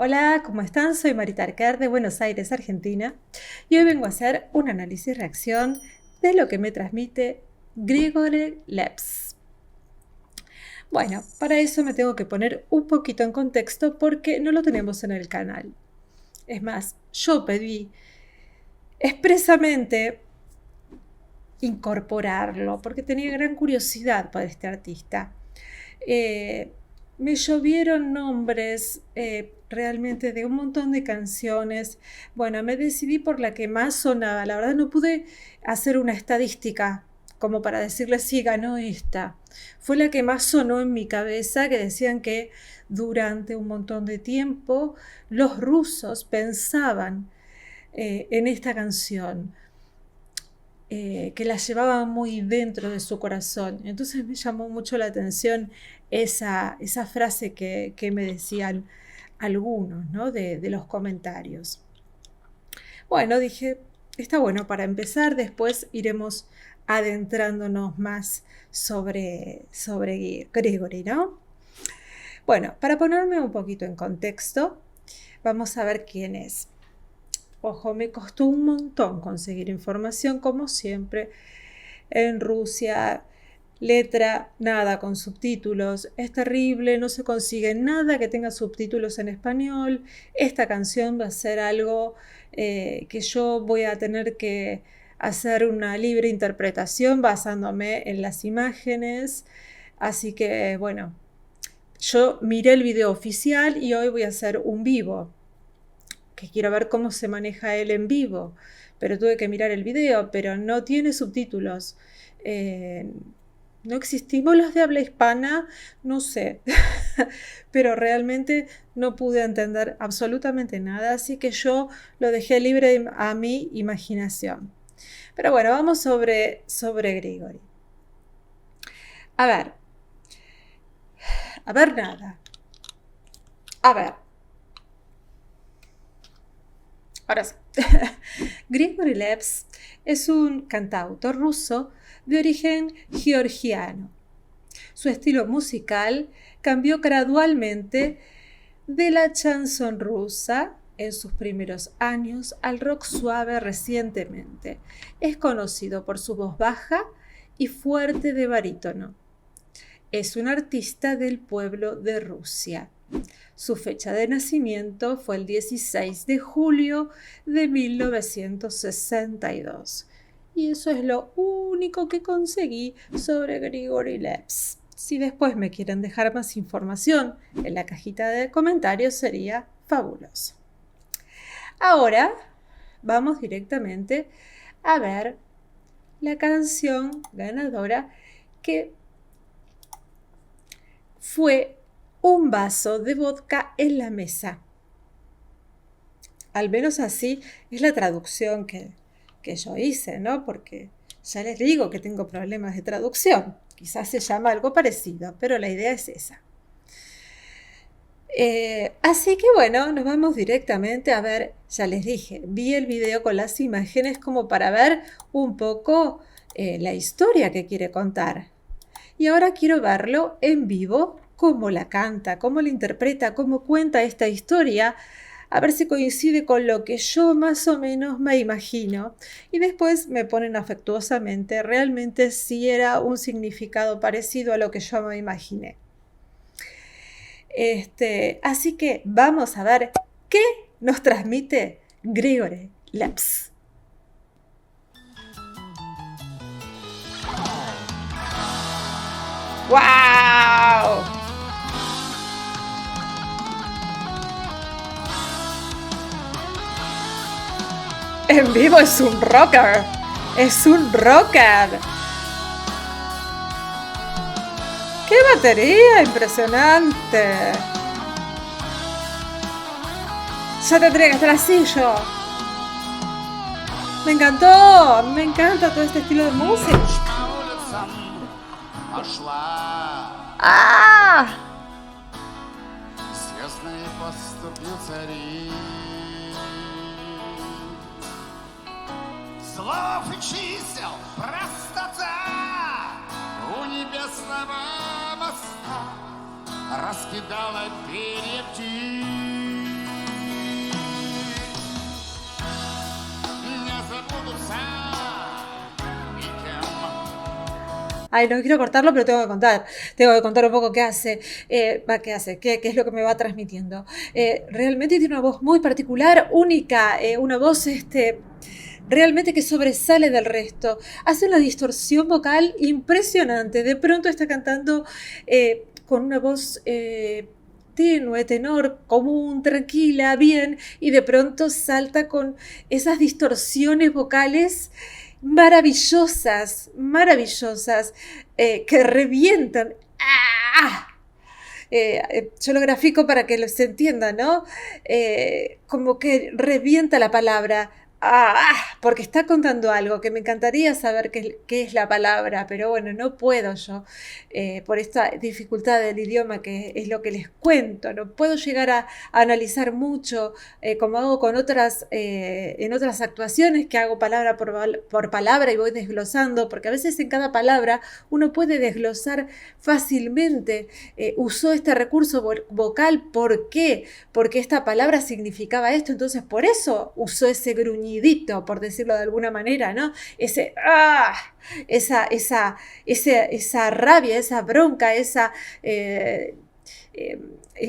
Hola, ¿cómo están? Soy Marita Arquer de Buenos Aires, Argentina, y hoy vengo a hacer un análisis-reacción de lo que me transmite Grigori Leps. Bueno, para eso me tengo que poner un poquito en contexto porque no lo tenemos en el canal. Es más, yo pedí expresamente incorporarlo porque tenía gran curiosidad por este artista. Me llovieron nombres realmente de un montón de canciones. Bueno, me decidí por la que más sonaba. La verdad no pude hacer una estadística como para decirle sí, ganó esta. Fue la que más sonó en mi cabeza, que decían que durante un montón de tiempo los rusos pensaban en esta canción. Que la llevaba muy dentro de su corazón. Entonces me llamó mucho la atención esa frase que me decían algunos, ¿no? de los comentarios. Bueno, dije, está bueno para empezar, después iremos adentrándonos más sobre Grigori, ¿no? Bueno, para ponerme un poquito en contexto, vamos a ver quién es. Ojo, me costó un montón conseguir información, como siempre. En Rusia, letra, nada con subtítulos. Es terrible, no se consigue nada que tenga subtítulos en español. Esta canción va a ser algo que yo voy a tener que hacer una libre interpretación basándome en las imágenes. Así que, bueno, yo miré el video oficial y hoy voy a hacer un vivo, que quiero ver cómo se maneja él en vivo, pero tuve que mirar el video, pero no tiene subtítulos. No existimos los de habla hispana, no sé, pero realmente no pude entender absolutamente nada, así que yo lo dejé libre a mi imaginación. Pero bueno, vamos sobre Grigori. A ver nada. A ver. Ahora sí. Grigori Leps es un cantautor ruso de origen georgiano. Su estilo musical cambió gradualmente de la chanson rusa en sus primeros años al rock suave recientemente. Es conocido por su voz baja y fuerte de barítono. Es un artista del pueblo de Rusia. Su fecha de nacimiento fue el 16 de julio de 1962. Y eso es lo único que conseguí sobre Grigori Leps. Si después me quieren dejar más información en la cajita de comentarios sería fabuloso. Ahora vamos directamente a ver la canción ganadora, que fue Un vaso de vodka en la mesa. Al menos así es la traducción que yo hice, ¿no? Porque ya les digo que tengo problemas de traducción. Quizás se llama algo parecido, pero la idea es esa. Así que bueno, nos vamos directamente a ver, ya les dije, vi el video con las imágenes como para ver un poco la historia que quiere contar. Y ahora quiero verlo en vivo, cómo la canta, cómo la interpreta, cómo cuenta esta historia, a ver si coincide con lo que yo más o menos me imagino. Y después me ponen afectuosamente realmente si era un significado parecido a lo que yo me imaginé. Así que vamos a ver qué nos transmite Grigori Leps. ¡Wow! En vivo es un rocker. Es un rocker. ¡Qué batería! Impresionante. Ya tendría que estar así yo. Me encantó. Me encanta todo este estilo de música. ¡Ah! Слов и чисел, простота у небесного моста раскидала перья птиц. Ay, no quiero cortarlo, pero tengo que contar. Tengo que contar un poco qué hace. ¿Qué es lo que me va transmitiendo? Realmente tiene una voz muy particular, única, una voz realmente que sobresale del resto. Hace una distorsión vocal impresionante. De pronto está cantando con una voz tenue, tenor, común, tranquila, bien, y de pronto salta con esas distorsiones vocales maravillosas, maravillosas, que revientan. ¡Ah! Yo lo grafico para que se entienda, ¿no? Como que revienta la palabra. Porque está contando algo que me encantaría saber qué es la palabra, pero bueno, no puedo yo, por esta dificultad del idioma que es lo que les cuento, no puedo llegar a analizar mucho, como hago con en otras actuaciones, que hago palabra por palabra y voy desglosando, porque a veces en cada palabra uno puede desglosar fácilmente. Usó este recurso vocal, ¿por qué? Porque esta palabra significaba esto, entonces por eso usó ese gruñido, por decirlo de alguna manera, ¿no? Esa rabia, esa bronca,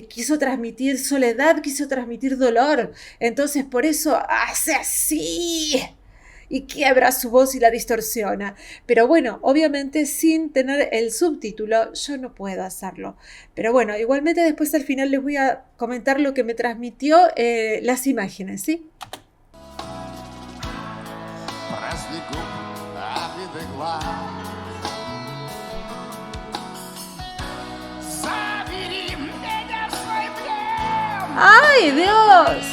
quiso transmitir soledad, quiso transmitir dolor. Entonces, por eso hace así y quiebra su voz y la distorsiona. Pero bueno, obviamente sin tener el subtítulo yo no puedo hacerlo. Pero bueno, igualmente después al final les voy a comentar lo que me transmitió las imágenes, ¿sí? ¡Ay, Dios!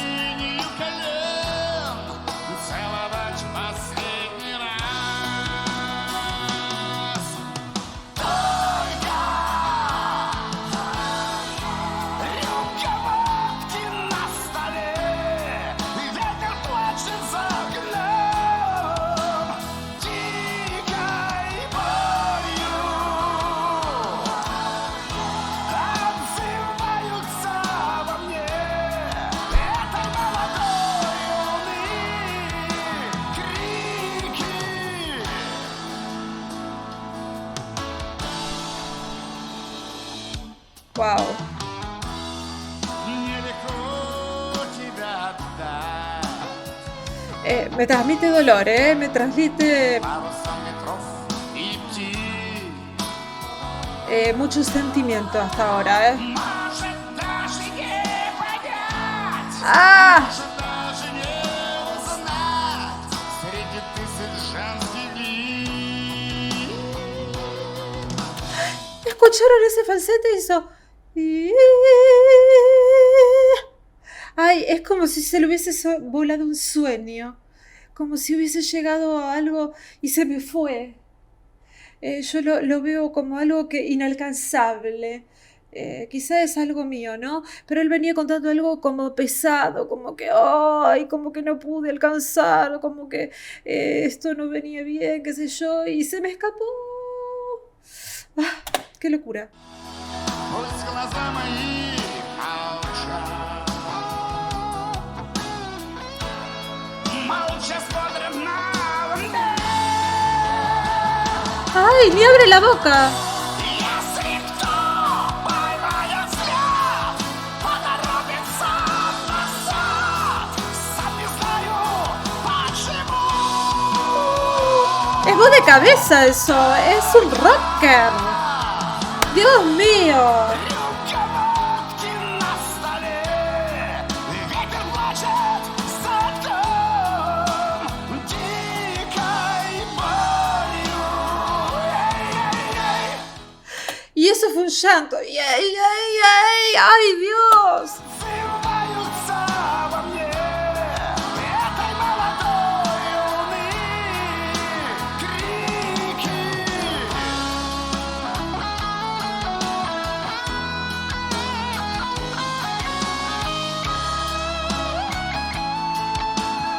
Wow. Me transmite dolor, me transmite mucho sentimiento hasta ahora, ¡Ah! ¿Escucharon ese falsete? Hizo... Ay, es como si se le hubiese volado un sueño, como si hubiese llegado a algo y se me fue. Yo lo veo como algo inalcanzable. Quizá es algo mío, ¿no? Pero él venía contando algo como pesado, como que, ¡ay! Como que no pude alcanzar, como que esto no venía bien, qué sé yo, y se me escapó. ¡Qué locura! ¡Ay! ¡Ni abre la boca! Es voz de cabeza eso, es un rocker. ¡Dios mío! Y eso fue un llanto. ¡Ay, Dios!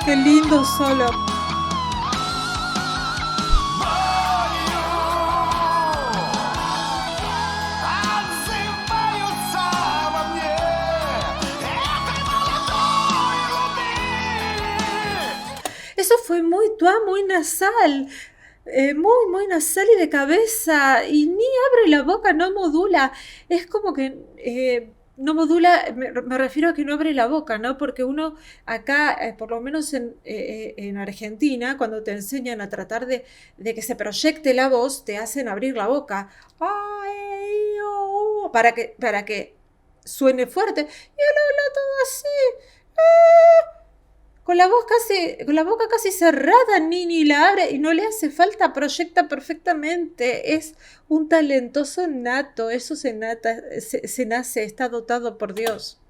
Qué lindo solo. Eso fue muy nasal. muy, muy nasal y de cabeza, y ni abre la boca, no modula. Es como que no modula, me refiero a que no abre la boca, ¿no? Porque uno acá, por lo menos en Argentina, cuando te enseñan a tratar de que se proyecte la voz, te hacen abrir la boca. Ay, oh, para que suene fuerte. Y él habla todo así. Con la boca casi cerrada, ni la abre y no le hace falta, proyecta perfectamente. Es un talentoso nato, eso se nace, está dotado por Dios.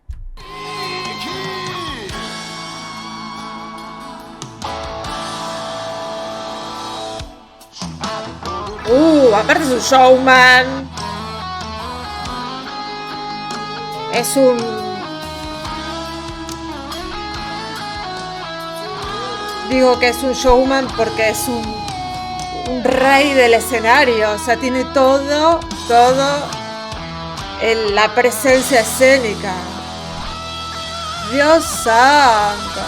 Aparte es un showman. Es un Digo que es un showman porque es un rey del escenario, o sea, tiene todo la presencia escénica. Dios santo.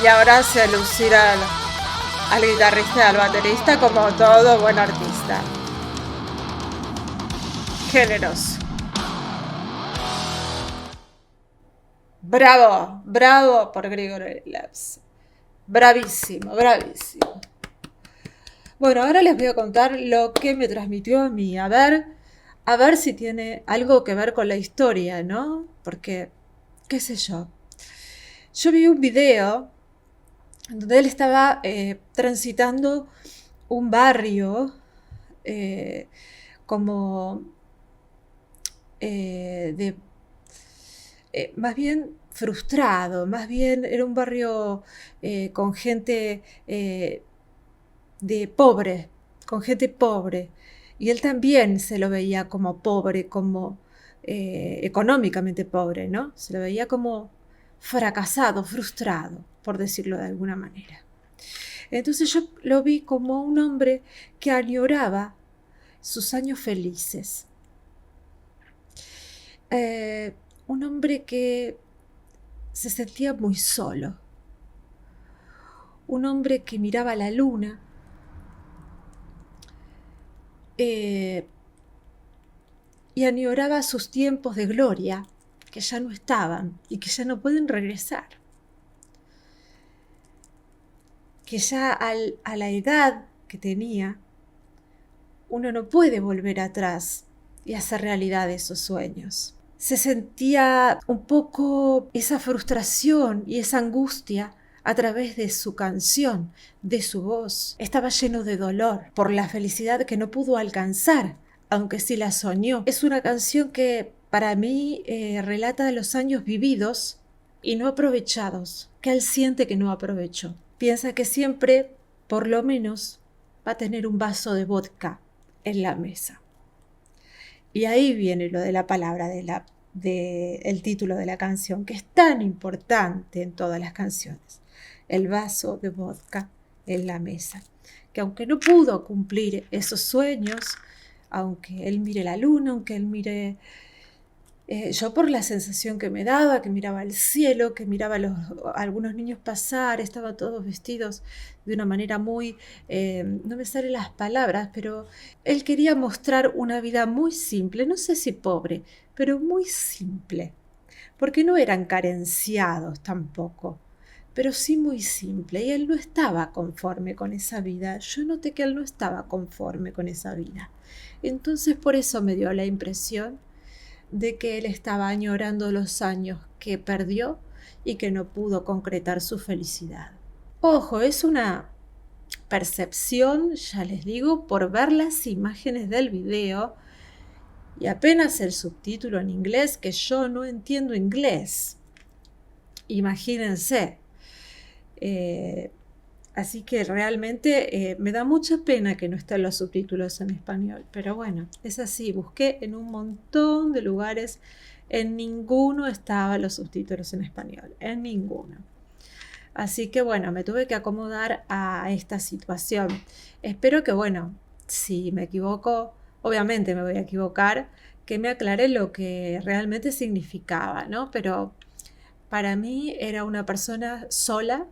Y ahora hace lucir al guitarrista y al baterista como todo buen artista. Generoso. Bravo, bravo por Grigory Labs. Bravísimo, bravísimo. Bueno, ahora les voy a contar lo que me transmitió a mí. A ver si tiene algo que ver con la historia, ¿no? Porque, qué sé yo. Yo vi un video donde él estaba transitando un barrio como más bien frustrado, más bien era un barrio con gente de pobre, con gente pobre. Y él también se lo veía como pobre, como económicamente pobre, ¿no? Se lo veía como fracasado, frustrado, por decirlo de alguna manera. Entonces yo lo vi como un hombre que añoraba sus años felices. Un hombre que se sentía muy solo. Un hombre que miraba la luna. Y añoraba sus tiempos de gloria, que ya no estaban y que ya no pueden regresar. Que ya a la edad que tenía, uno no puede volver atrás y hacer realidad esos sueños. Se sentía un poco esa frustración y esa angustia a través de su canción, de su voz. Estaba lleno de dolor por la felicidad que no pudo alcanzar, aunque sí la soñó. Es una canción que para mí relata los años vividos y no aprovechados, que él siente que no aprovechó. Piensa que siempre, por lo menos, va a tener un vaso de vodka en la mesa. Y ahí viene lo de la palabra el título de la canción, que es tan importante en todas las canciones. El vaso de vodka en la mesa. Que aunque no pudo cumplir esos sueños, aunque él mire la luna, aunque él mire... yo por la sensación que me daba, que miraba el cielo, que miraba a algunos niños pasar, estaban todos vestidos de una manera muy, no me salen las palabras, pero él quería mostrar una vida muy simple, no sé si pobre, pero muy simple, porque no eran carenciados tampoco, pero sí muy simple, y él no estaba conforme con esa vida. Yo noté que él no estaba conforme con esa vida. Entonces por eso me dio la impresión de que él estaba añorando los años que perdió y que no pudo concretar su felicidad. Ojo, es una percepción, ya les digo, por ver las imágenes del video y apenas el subtítulo en inglés, que yo no entiendo inglés. Imagínense. Así que realmente me da mucha pena que no estén los subtítulos en español. Pero bueno, es así. Busqué en un montón de lugares. En ninguno estaban los subtítulos en español. En ninguno. Así que bueno, me tuve que acomodar a esta situación. Espero que, bueno, si me equivoco, obviamente me voy a equivocar, que me aclare lo que realmente significaba, ¿no? Pero para mí era una persona sola,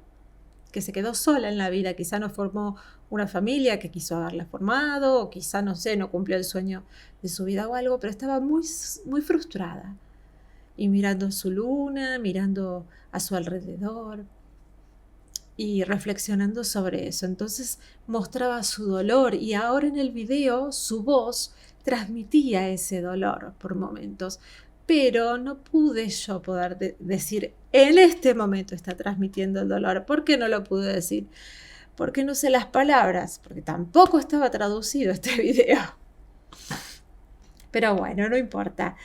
que se quedó sola en la vida, quizá no formó una familia que quiso haberla formado, o quizá, no sé, no cumplió el sueño de su vida o algo, pero estaba muy, muy frustrada. Y mirando su luna, mirando a su alrededor y reflexionando sobre eso. Entonces mostraba su dolor y ahora en el video su voz transmitía ese dolor por momentos. Pero no pude yo poder decir, en este momento está transmitiendo el dolor. ¿Por qué no lo pude decir? Porque no sé las palabras, porque tampoco estaba traducido este video. Pero bueno, no importa.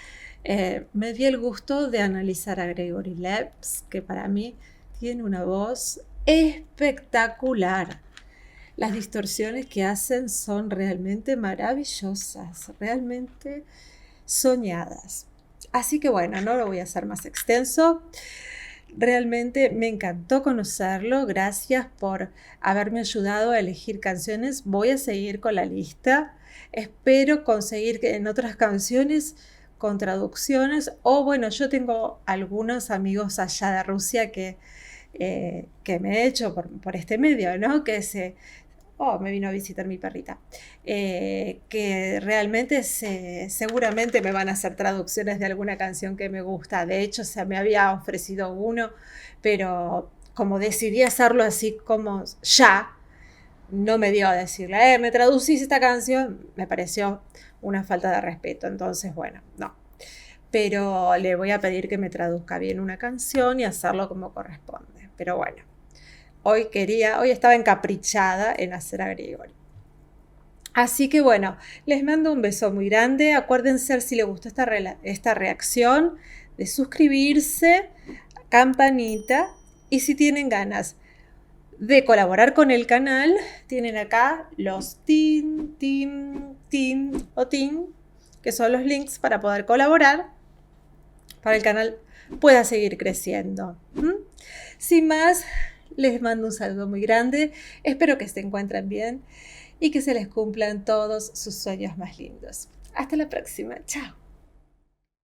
Me di el gusto de analizar a Gregory Leps, que para mí tiene una voz espectacular. Las distorsiones que hacen son realmente maravillosas, realmente soñadas. Así que bueno, no lo voy a hacer más extenso. Realmente me encantó conocerlo. Gracias por haberme ayudado a elegir canciones. Voy a seguir con la lista. Espero conseguir que en otras canciones con traducciones, o bueno, yo tengo algunos amigos allá de Rusia que me he hecho por este medio, ¿no? Me vino a visitar mi perrita, que realmente seguramente me van a hacer traducciones de alguna canción que me gusta. De hecho, se me había ofrecido uno, pero como decidí hacerlo así como ya, no me dio a decirle, me traducís esta canción, me pareció una falta de respeto. Entonces, bueno, no. Pero le voy a pedir que me traduzca bien una canción y hacerlo como corresponde. Pero bueno, hoy estaba encaprichada en hacer a Gregory. Así que bueno, les mando un beso muy grande. Acuérdense, si les gustó esta reacción, de suscribirse, campanita, y si tienen ganas de colaborar con el canal, tienen acá los tin, que son los links para poder colaborar, para el canal pueda seguir creciendo. Sin más, les mando un saludo muy grande. Espero que se encuentren bien y que se les cumplan todos sus sueños más lindos. Hasta la próxima. Chao.